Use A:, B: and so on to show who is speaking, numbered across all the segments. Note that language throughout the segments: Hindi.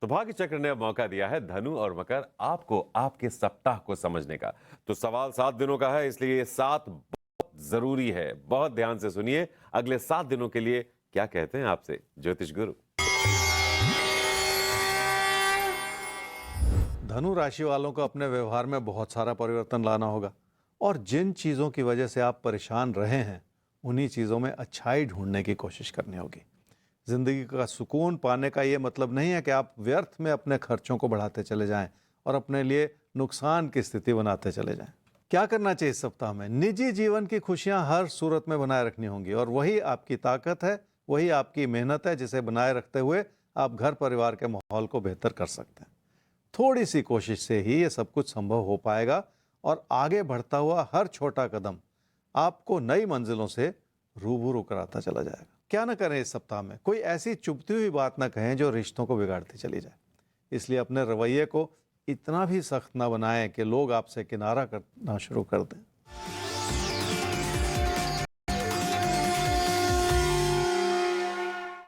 A: भाग्य चक्र ने अब मौका दिया है धनु और मकर आपको आपके सप्ताह को समझने का। तो सवाल 7 दिनों का है, इसलिए ये 7 बहुत जरूरी है। बहुत ध्यान से सुनिए, अगले 7 दिनों के लिए क्या कहते हैं आपसे ज्योतिष गुरु।
B: धनु राशि वालों को अपने व्यवहार में बहुत सारा परिवर्तन लाना होगा और जिन चीज़ों की वजह से आप परेशान रहे हैं उन्हीं चीज़ों में अच्छाई ढूंढने की कोशिश करनी होगी। जिंदगी का सुकून पाने का ये मतलब नहीं है कि आप व्यर्थ में अपने खर्चों को बढ़ाते चले जाएं और अपने लिए नुकसान की स्थिति बनाते चले जाएं। क्या करना चाहिए इस सप्ताह में? निजी जीवन की खुशियां हर सूरत में बनाए रखनी होंगी और वही आपकी ताकत है, वही आपकी मेहनत है जिसे बनाए रखते हुए आप घर परिवार के माहौल को बेहतर कर सकते हैं। थोड़ी सी कोशिश से ही ये सब कुछ संभव हो पाएगा और आगे बढ़ता हुआ हर छोटा कदम आपको नई मंजिलों से रूबरू कराता चला जाएगा। क्या न करें इस सप्ताह में? कोई ऐसी चुभती हुई बात ना कहें जो रिश्तों को बिगाड़ती चली जाए। इसलिए अपने रवैये को इतना भी सख्त ना बनाएं कि लोग आपसे किनारा करना शुरू कर दें।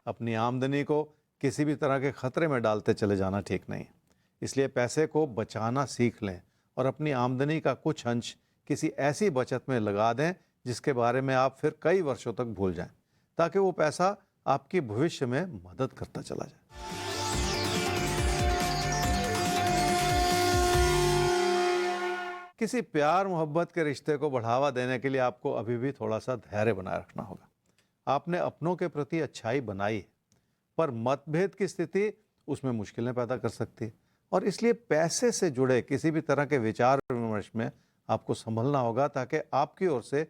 B: अपनी आमदनी को किसी भी तरह के खतरे में डालते चले जाना ठीक नहीं है। इसलिए पैसे को बचाना सीख लें और अपनी आमदनी का कुछ अंश किसी ऐसी बचत में लगा दें जिसके बारे में आप फिर कई वर्षों तक भूल जाएं, ताकि वो पैसा आपकी भविष्य में मदद करता चला जाए। किसी प्यार मोहब्बत के रिश्ते को बढ़ावा देने के लिए आपको अभी भी थोड़ा सा धैर्य बनाए रखना होगा। आपने अपनों के प्रति अच्छाई बनाई है, पर मतभेद की स्थिति उसमें मुश्किलें पैदा कर सकती है और इसलिए पैसे से जुड़े किसी भी तरह के विचार विमर्श में आपको संभलना होगा, ताकि आपकी ओर से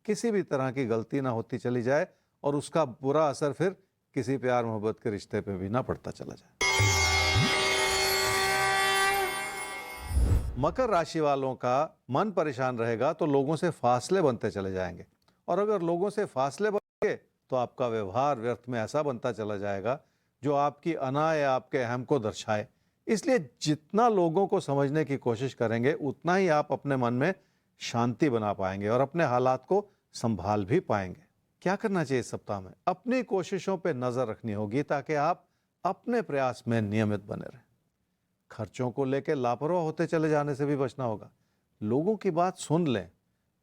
B: किसी भी तरह की गलती ना होती चली जाए और उसका बुरा असर फिर किसी प्यार मोहब्बत के रिश्ते पे भी ना पड़ता चला जाए। मकर राशि वालों का मन परेशान रहेगा तो लोगों से फासले बनते चले जाएंगे और अगर लोगों से फासले बनेंगे तो आपका व्यवहार व्यर्थ में ऐसा बनता चला जाएगा जो आपकी अना या आपके अहम को दर्शाए। इसलिए जितना लोगों को समझने की कोशिश करेंगे उतना ही आप अपने मन में शांति बना पाएंगे और अपने हालात को संभाल भी पाएंगे। क्या करना चाहिए इस सप्ताह में? अपनी कोशिशों पर नजर रखनी होगी ताकि आप अपने प्रयास में नियमित बने रहें। खर्चों को लेकर लापरवाह होते चले जाने से भी बचना होगा। लोगों की बात सुन लें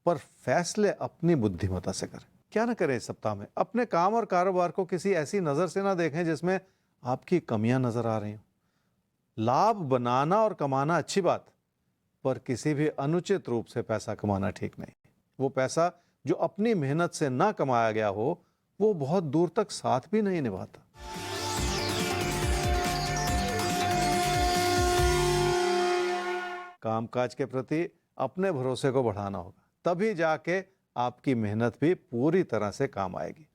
B: पर फैसले अपनी बुद्धिमत्ता से करें। क्या ना करें इस सप्ताह में? अपने काम और कारोबार को किसी ऐसी नज़र से ना देखें जिसमें आपकी कमियां नजर आ रही हों। लाभ बनाना और कमाना अच्छी बात, पर किसी भी अनुचित रूप से पैसा कमाना ठीक नहीं। वो पैसा जो अपनी मेहनत से ना कमाया गया हो वो बहुत दूर तक साथ भी नहीं निभाता। कामकाज के प्रति अपने भरोसे को बढ़ाना होगा, तभी जाके आपकी मेहनत भी पूरी तरह से काम आएगी।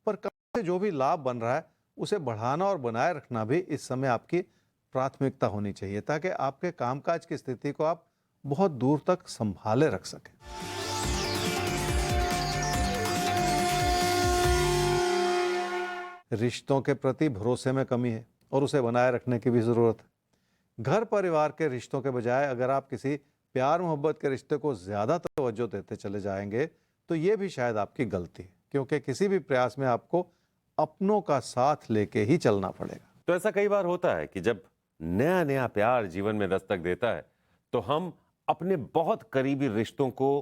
B: पर काम से जो भी लाभ बन रहा है उसे बढ़ाना और बनाए रखना भी इस समय आपकी प्राथमिकता होनी चाहिए, ताकि आपके कामकाज की स्थिति को आप बहुत दूर तक संभाले रख सकें। रिश्तों के प्रति भरोसे में कमी है और उसे बनाए रखने की भी जरूरत है। घर परिवार के रिश्तों के बजाय अगर आप किसी प्यार मोहब्बत के रिश्ते को ज्यादा तवज्जो देते चले जाएंगे तो ये भी शायद आपकी गलती है, क्योंकि किसी भी प्रयास में आपको अपनों का साथ लेके ही चलना पड़ेगा।
A: तो ऐसा कई बार होता है कि जब नया नया प्यार जीवन में दस्तक देता है तो हम अपने बहुत करीबी रिश्तों को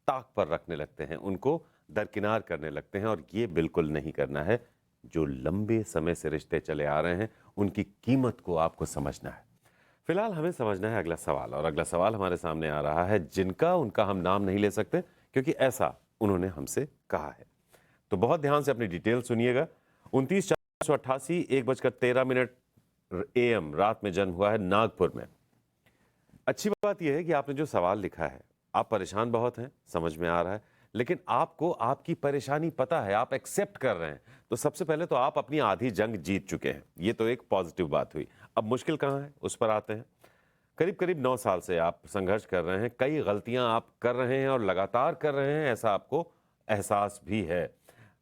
A: ताक पर रखने लगते हैं, उनको दरकिनार करने लगते हैं, और ये बिल्कुल नहीं करना है। जो लंबे समय से रिश्ते चले आ रहे हैं उनकी कीमत को आपको समझना है। फिलहाल हमें समझना है अगला सवाल, और अगला सवाल हमारे सामने आ रहा है जिनका उनका हम नाम नहीं ले सकते क्योंकि ऐसा उन्होंने हमसे कहा है। तो बहुत ध्यान से अपनी डिटेल सुनिएगा। 29/4/88 1:13 AM रात में जन्म हुआ है नागपुर में। अच्छी बात यह है कि आपने जो सवाल लिखा है, आप परेशान बहुत हैं, समझ में आ रहा है, लेकिन आपको आपकी परेशानी पता है, आप एक्सेप्ट कर रहे हैं। तो सबसे पहले तो आप अपनी आधी जंग जीत चुके हैं, ये तो एक पॉजिटिव बात हुई। अब मुश्किल कहाँ है उस पर आते हैं। करीब करीब 9 साल से आप संघर्ष कर रहे हैं, कई गलतियां आप कर रहे हैं और लगातार कर रहे हैं, ऐसा आपको एहसास भी है।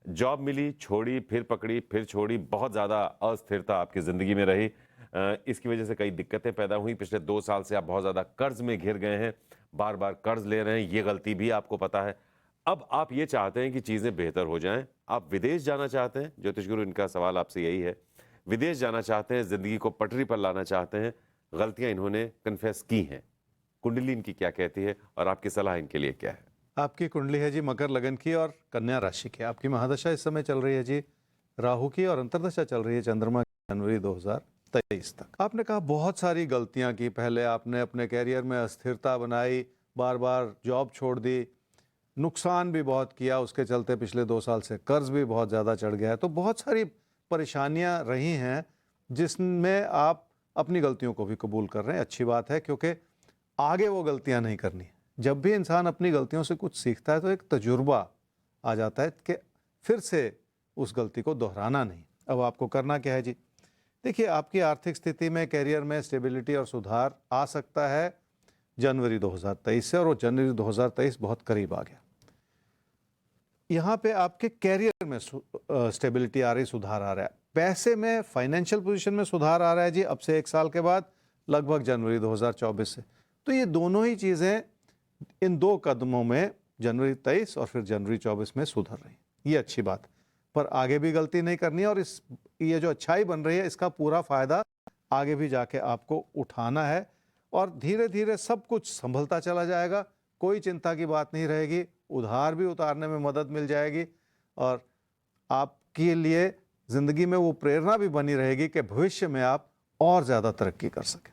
A: जॉब मिली, छोड़ी, फिर पकड़ी, फिर छोड़ी, बहुत ज़्यादा अस्थिरता आपकी ज़िंदगी में रही। इसकी वजह से कई दिक्कतें पैदा हुई। पिछले 2 साल से आप बहुत ज़्यादा कर्ज में घिर गए हैं, बार बार कर्ज ले रहे हैं, ये गलती भी आपको पता है। अब आप ये चाहते हैं कि चीज़ें बेहतर हो जाएं, आप विदेश जाना चाहते हैं। ज्योतिष गुरु, इनका सवाल आपसे यही है। विदेश जाना चाहते हैं, जिंदगी को पटरी पर लाना चाहते हैं, गलतियां इन्होंने कन्फेस की हैं, कुंडली इनकी क्या कहती है और आपकी सलाह इनके लिए क्या है?
B: आपकी कुंडली है जी मकर लगन की और कन्या राशि की। आपकी महादशा इस समय चल रही है जी राहु की, और अंतर्दशा चल रही है चंद्रमा की जनवरी 2023 तक। आपने कहा बहुत सारी गलतियां की। पहले आपने अपने कैरियर में अस्थिरता बनाई, बार बार जॉब छोड़ दी, नुकसान भी बहुत किया, उसके चलते पिछले 2 साल से कर्ज भी बहुत ज़्यादा चढ़ गया है। तो बहुत सारी परेशानियां रही हैं जिसमें आप अपनी गलतियों को भी कबूल कर रहे हैं। अच्छी बात है, क्योंकि आगे वो गलतियां नहीं करनी। जब भी इंसान अपनी गलतियों से कुछ सीखता है तो एक तजुर्बा आ जाता है कि फिर से उस गलती को दोहराना नहीं। अब आपको करना क्या है जी? देखिए, आपकी आर्थिक स्थिति में, कैरियर में स्टेबिलिटी और सुधार आ सकता है जनवरी 2023 से, और वो जनवरी 2023 बहुत करीब आ गया। यहाँ पे आपके कैरियर में स्टेबिलिटी आ रही, सुधार आ रहा है। पैसे में, फाइनेंशियल पोजीशन में सुधार आ रहा है जी अब से 1 साल के बाद, लगभग जनवरी 2024 से। तो ये दोनों ही चीज़ें इन 2 कदमों में, जनवरी 23 और फिर जनवरी 24 में सुधर रही। ये अच्छी बात है, पर आगे भी गलती नहीं करनी है, और ये जो अच्छाई बन रही है इसका पूरा फायदा आगे भी जाके आपको उठाना है, और धीरे धीरे सब कुछ संभलता चला जाएगा। कोई चिंता की बात नहीं रहेगी, उधार भी उतारने में मदद मिल जाएगी, और आपके लिए जिंदगी में वो प्रेरणा भी बनी रहेगी कि भविष्य में आप और ज़्यादा तरक्की कर सकें।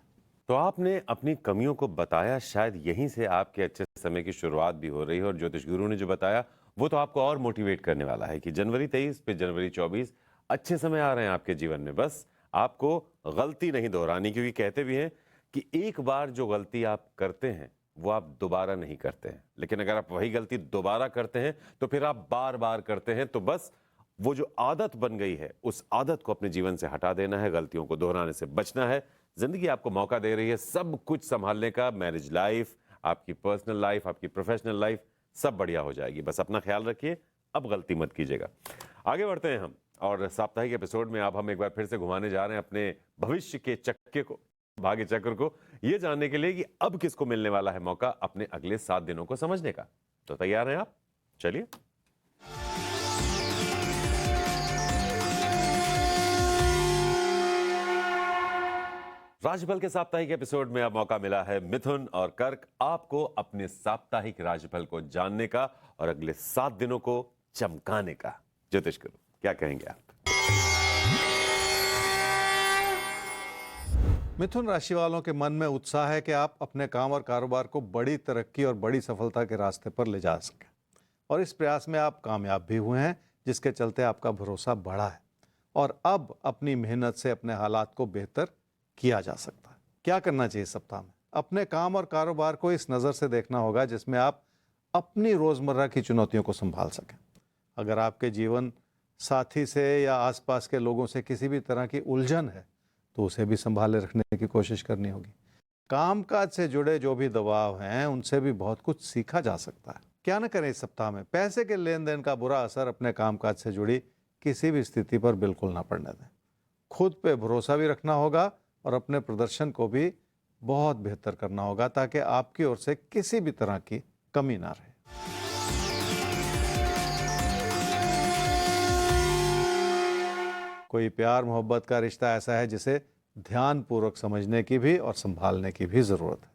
A: तो आपने अपनी कमियों को बताया, शायद यहीं से आपके अच्छे समय की शुरुआत भी हो रही है, और ज्योतिष गुरु ने जो बताया वो तो आपको और मोटिवेट करने वाला है कि जनवरी 23 पे जनवरी 24 अच्छे समय आ रहे हैं आपके जीवन में। बस आपको गलती नहीं दोहरानी, क्योंकि कहते भी हैं कि एक बार जो गलती आप करते हैं वो आप दोबारा नहीं करते हैं, लेकिन अगर आप वही गलती दोबारा करते हैं तो फिर आप बार बार करते हैं। तो बस वो जो आदत बन गई है, उस आदत को अपने जीवन से हटा देना है, गलतियों को दोहराने से बचना है। जिंदगी आपको मौका दे रही है सब कुछ संभालने का, मैरिज लाइफ, आपकी पर्सनल लाइफ, आपकी प्रोफेशनल लाइफ, सब बढ़िया हो जाएगी। बस अपना ख्याल रखिए, अब गलती मत कीजिएगा। आगे बढ़ते हैं हम, और साप्ताहिक एपिसोड में अब हम एक बार फिर से घुमाने जा रहे हैं अपने भविष्य के चक्के को, भाग्य चक्र को, ये जानने के लिए कि अब किसको मिलने वाला है मौका अपने अगले 7 दिनों को समझने का। तो तैयार हैं आप? चलिए। राशिफल के साप्ताहिक एपिसोड में अब मौका मिला है मिथुन और कर्क आपको अपने साप्ताहिक राशिफल को जानने का और अगले 7 दिनों को चमकाने का। ज्योतिष गुरु, क्या कहेंगे आप?
B: मिथुन राशि वालों के मन में उत्साह है कि आप अपने काम और कारोबार को बड़ी तरक्की और बड़ी सफलता के रास्ते पर ले जा सकें, और इस प्रयास में आप कामयाब भी हुए हैं, जिसके चलते आपका भरोसा बढ़ा है, और अब अपनी मेहनत से अपने हालात को बेहतर किया जा सकता है। क्या करना चाहिए इस सप्ताह में? अपने काम और कारोबार को इस नज़र से देखना होगा जिसमें आप अपनी रोज़मर्रा की चुनौतियों को संभाल सकें। अगर आपके जीवन साथी से या आसपास के लोगों से किसी भी तरह की उलझन है तो उसे भी संभाले रखने की कोशिश करनी होगी। कामकाज से जुड़े जो भी दबाव हैं उनसे भी बहुत कुछ सीखा जा सकता है। क्या न करें इस सप्ताह में? पैसे के लेन देन का बुरा असर अपने कामकाज से जुड़ी किसी भी स्थिति पर बिल्कुल ना पड़ने दें। खुद पे भरोसा भी रखना होगा और अपने प्रदर्शन को भी बहुत बेहतर करना होगा, ताकि आपकी ओर से किसी भी तरह की कमी ना रहे। कोई प्यार मोहब्बत का रिश्ता ऐसा है जिसे ध्यानपूर्वक समझने की भी और संभालने की भी ज़रूरत है।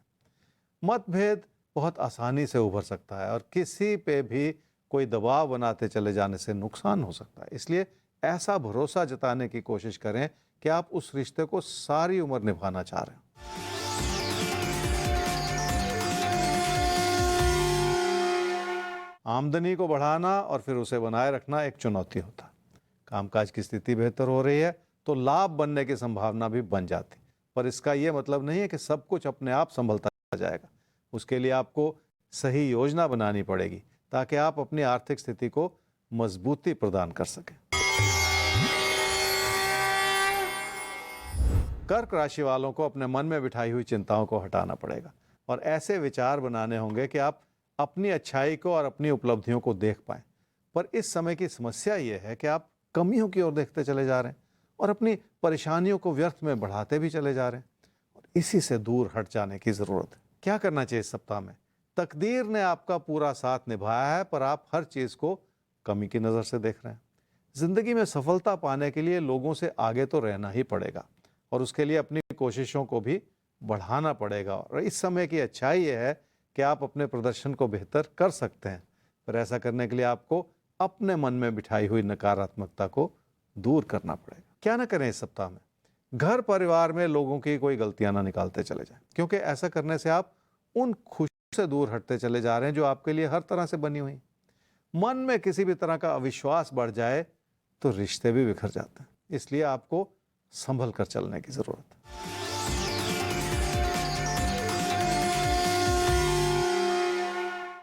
B: मतभेद बहुत आसानी से उभर सकता है, और किसी पे भी कोई दबाव बनाते चले जाने से नुकसान हो सकता है। इसलिए ऐसा भरोसा जताने की कोशिश करें कि आप उस रिश्ते को सारी उम्र निभाना चाह रहे हैं। आमदनी को बढ़ाना और फिर उसे बनाए रखना एक चुनौती होता है। कामकाज की स्थिति बेहतर हो रही है तो लाभ बनने की संभावना भी बन जाती, पर इसका यह मतलब नहीं है कि सब कुछ अपने आप संभलता जाएगा। उसके लिए आपको सही योजना बनानी पड़ेगी ताकि आप अपनी आर्थिक स्थिति को मजबूती प्रदान कर सकें। कर्क राशि वालों को अपने मन में बिठाई हुई चिंताओं को हटाना पड़ेगा, और ऐसे विचार बनाने होंगे कि आप अपनी अच्छाई को और अपनी उपलब्धियों को देख पाएं। पर इस समय की समस्या ये है कि आप कमियों की ओर देखते चले जा रहे हैं और अपनी परेशानियों को व्यर्थ में बढ़ाते भी चले जा रहे हैं, और इसी से दूर हट जाने की ज़रूरत है। क्या करना चाहिए इस सप्ताह में? तकदीर ने आपका पूरा साथ निभाया है, पर आप हर चीज़ को कमी की नज़र से देख रहे हैं। जिंदगी में सफलता पाने के लिए लोगों से आगे तो रहना ही पड़ेगा और उसके लिए अपनी कोशिशों को भी बढ़ाना पड़ेगा। और इस समय की अच्छाई यह है कि आप अपने प्रदर्शन को बेहतर कर सकते हैं, पर ऐसा करने के लिए आपको अपने मन में बिठाई हुई नकारात्मकता को दूर करना पड़ेगा। क्या ना करें इस सप्ताह में, घर परिवार में लोगों की कोई गलतियां ना निकालते चले जाएं, क्योंकि ऐसा करने से आप उन खुशियों से दूर हटते चले जा रहे हैं जो आपके लिए हर तरह से बनी हुई। मन में किसी भी तरह का अविश्वास बढ़ जाए तो रिश्ते भी बिखर जाते हैं, इसलिए आपको संभल कर चलने की जरूरत है।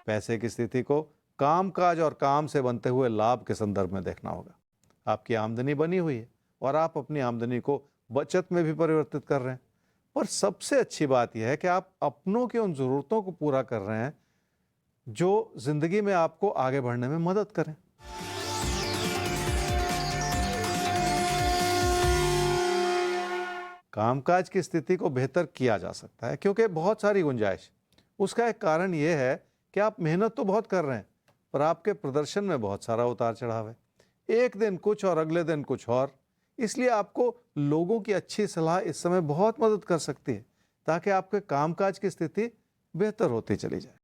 B: पैसे की स्थिति को कामकाज और काम से बनते हुए लाभ के संदर्भ में देखना होगा। आपकी आमदनी बनी हुई है और आप अपनी आमदनी को बचत में भी परिवर्तित कर रहे हैं, पर सबसे अच्छी बात यह है कि आप अपनों की उन जरूरतों को पूरा कर रहे हैं जो जिंदगी में आपको आगे बढ़ने में मदद करें। कामकाज की स्थिति को बेहतर किया जा सकता है क्योंकि बहुत सारी गुंजाइश। उसका एक कारण यह है कि आप मेहनत तो बहुत कर रहे हैं, पर आपके प्रदर्शन में बहुत सारा उतार चढ़ाव है। एक दिन कुछ और अगले दिन कुछ और। इसलिए आपको लोगों की अच्छी सलाह इस समय बहुत मदद कर सकती है ताकि आपके कामकाज की स्थिति बेहतर होती चली जाए।